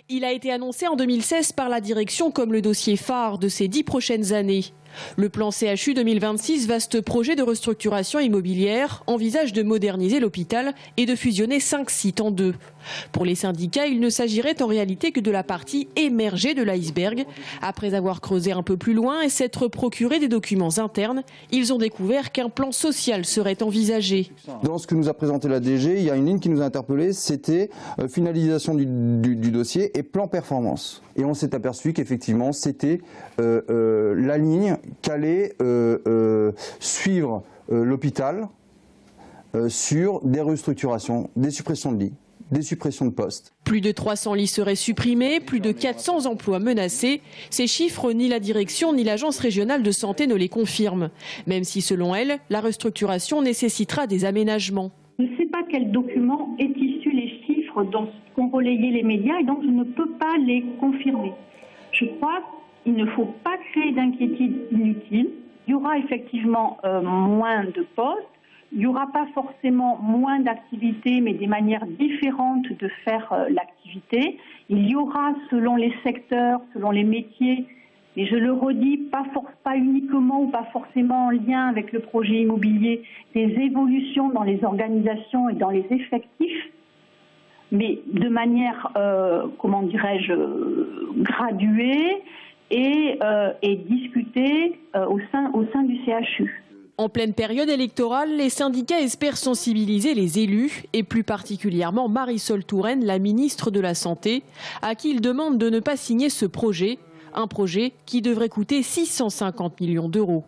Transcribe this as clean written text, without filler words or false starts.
Il a été annoncé en 2016 par la direction comme le dossier phare de ces 10 prochaines années. Le plan CHU 2026, vaste projet de restructuration immobilière, envisage de moderniser l'hôpital et de fusionner 5 sites en 2. Pour les syndicats, il ne s'agirait en réalité que de la partie émergée de l'iceberg. Après avoir creusé un peu plus loin et s'être procuré des documents internes, ils ont découvert qu'un plan social serait envisagé. Dans ce que nous a présenté la DG, il y a une ligne qui nous a interpellés, c'était finalisation du dossier et plan performance. Et on s'est aperçu qu'effectivement, c'était la ligne qu'allait suivre l'hôpital sur des restructurations, des suppressions de lits, des suppressions de postes. Plus de 300 lits seraient supprimés, plus de 400 emplois menacés. Ces chiffres, ni la direction ni l'agence régionale de santé ne les confirment. Même si, selon elle, la restructuration nécessitera des aménagements. Je ne sais pas quel document est issu les chiffres dont qu'ont relayé les médias et donc je ne peux pas les confirmer. Je crois qu'il ne faut pas créer d'inquiétude inutile. Il y aura effectivement moins de postes. Il n'y aura pas forcément moins d'activités, mais des manières différentes de faire l'activité. Il y aura, selon les secteurs, selon les métiers, et je le redis, pas uniquement ou pas forcément en lien avec le projet immobilier, des évolutions dans les organisations et dans les effectifs, mais de manière, graduée et discutée au sein du CHU. En pleine période électorale, les syndicats espèrent sensibiliser les élus et plus particulièrement Marisol Touraine, la ministre de la Santé, à qui ils demandent de ne pas signer ce projet, un projet qui devrait coûter 650 millions d'euros.